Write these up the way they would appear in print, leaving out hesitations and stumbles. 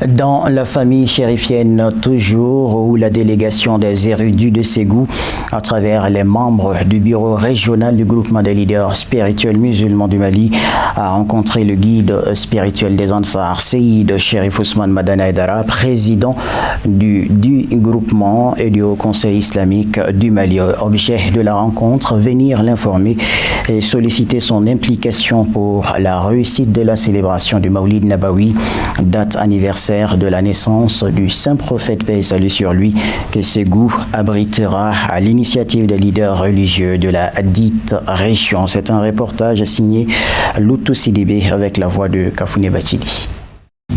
Dans la famille chérifienne toujours, où la délégation des érudits de Ségou, à travers les membres du bureau régional du groupement des leaders spirituels musulmans du Mali, a rencontré le guide spirituel des Ansar, Seyid Cherif Ousmane Madani Haïdara, président du groupement et du Haut Conseil islamique du Mali. Objet de la rencontre, venir l'informer et solliciter son implication pour la réussite de la célébration du Maulid Nabawi, date anniversaire de la naissance du saint prophète, paix et salut sur lui, que Ségou abritera à l'initiative des leaders religieux de la dite région. C'est un reportage signé Loutou Sidibé avec la voix de Kafouné Bachili.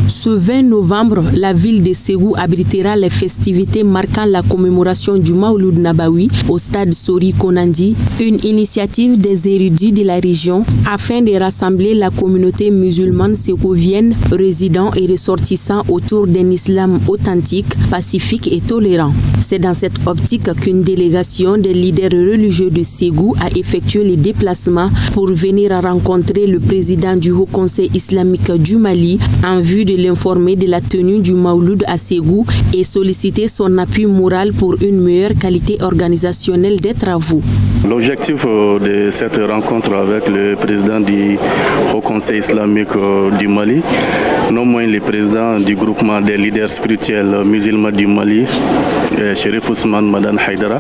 Ce 20 novembre, la ville de Ségou abritera les festivités marquant la commémoration du Mauloud Nabawi au stade Sori Konandi, une initiative des érudits de la région afin de rassembler la communauté musulmane ségouvienne, résidant et ressortissant autour d'un islam authentique, pacifique et tolérant. C'est dans cette optique qu'une délégation des leaders religieux de Ségou a effectué le déplacement pour venir rencontrer le président du Haut Conseil islamique du Mali en vue de l'informer de la tenue du Mauloud à Ségou et solliciter son appui moral pour une meilleure qualité organisationnelle des travaux. L'objectif de cette rencontre avec le président du Haut Conseil islamique du Mali, non moins le président du groupement des leaders spirituels musulmans du Mali, Cherif Ousmane Madani Haïdara.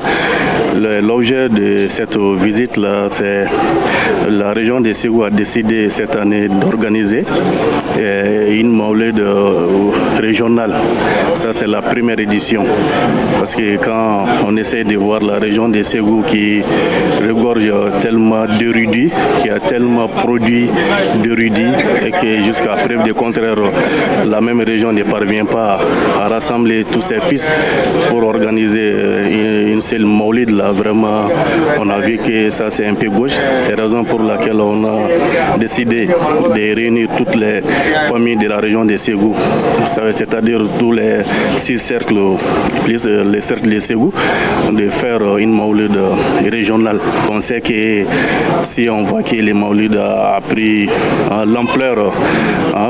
L'objet de cette visite-là, c'est la région de Ségou a décidé cette année d'organiser une Maulid régionale. Ça, c'est la première édition. Parce que quand on essaie de voir la région de Ségou qui regorge tellement d'érudits, qui a tellement produit d'érudits et que jusqu'à preuve du contraire, la même région ne parvient pas à rassembler tous ses fils pour organiser une seule Maulid. Là, vraiment, on a vu que ça c'est un peu gauche. C'est la raison pour laquelle on a décidé de réunir toutes les familles de la région de Ségou, c'est-à-dire tous les 6 cercles, plus les cercles de Ségou, de faire une Maulid régionale. On sait que si on voit que le Maulid a pris l'ampleur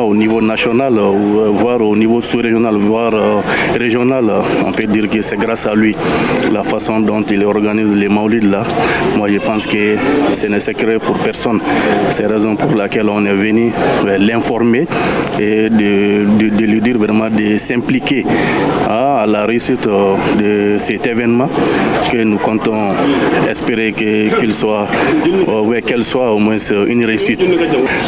au niveau national, ou voire au niveau sous-régional, voire régional, on peut dire que c'est grâce à lui, la façon dont il organise les Maulid là. Moi je pense que ce n'est secret pour personne. C'est la raison pour laquelle on est venu l'informer et de lui dire vraiment de s'impliquer à la réussite de cet événement que nous comptons espérer qu'elle soit au moins une réussite.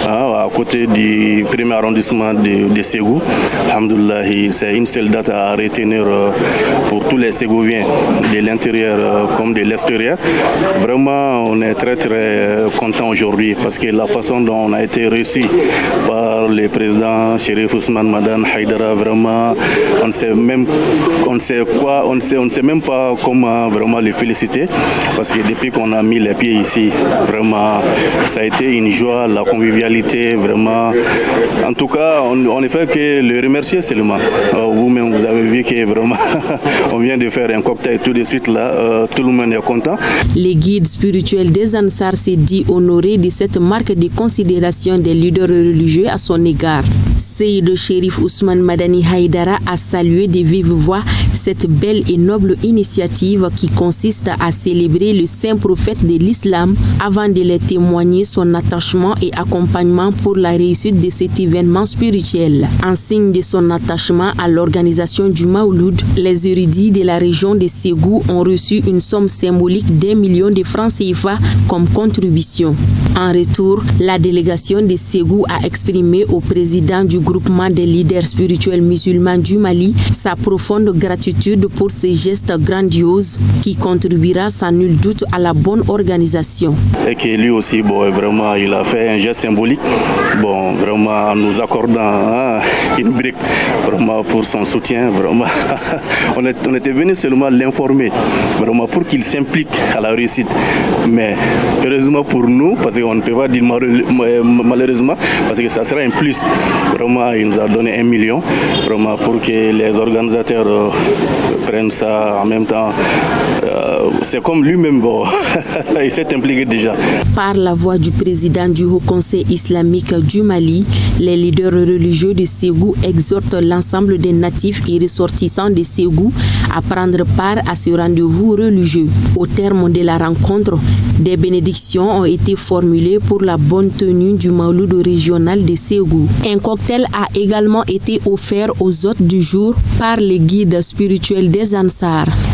À côté du premier arrondissement de Ségou, alhamdoulilah, c'est une seule date à retenir pour tous les Ségouviens de l'intérieur comme de l'extérieur. Vraiment, on est très très content aujourd'hui parce que la façon dont on a été reçu par le président Cherif Ousmane Madani Haïdara, vraiment, on ne sait même pas comment vraiment le féliciter parce que depuis qu'on a mis les pieds ici, vraiment, ça a été une joie, la convivialité, vraiment. En tout cas, on ne fait que le remercier seulement. Vous-même, vous avez vu que vraiment, on vient de faire un cocktail tout de suite là, tout le monde est content. Les guides spirituels des Ansar s'est dit honoré de cette marque de considération des leaders religieux à son égard. Seyid Cherif Ousmane Madani Haïdara a salué de vive voix cette belle et noble initiative qui consiste à célébrer le saint prophète de l'islam avant de les témoigner son attachement et accompagnement pour la réussite de cet événement spirituel. En signe de son attachement à l'organisation du Mauloud, les érudits de la région de Ségou ont reçu une somme symbolique d'1 million de francs CFA comme contribution. En retour, la délégation de Ségou a exprimé au président du groupement des leaders spirituels musulmans du Mali sa profonde gratitude pour ces gestes grandioses qui contribuera sans nul doute à la bonne organisation. Et que lui aussi, vraiment, il a fait un geste symbolique, vraiment en nous accordant une brique vraiment pour son soutien. Vraiment. on était venu seulement l'informer, vraiment pour qu'il s'implique à la réussite. Mais heureusement pour nous, parce qu'on ne peut pas dire malheureusement, parce que ça sera un plus. Vraiment, il nous a donné 1 million, vraiment pour que les organisateurs prennent ça en même temps. C'est comme lui-même, il s'est impliqué déjà. Par la voix du président du Haut Conseil islamique islamique du Mali, les leaders religieux de Ségou exhortent l'ensemble des natifs et ressortissants de Ségou à prendre part à ce rendez-vous religieux. Au terme de la rencontre, des bénédictions ont été formulées pour la bonne tenue du Mauloud régional de Ségou. Un cocktail a également été offert aux hôtes du jour par les guides spirituels des Ansars.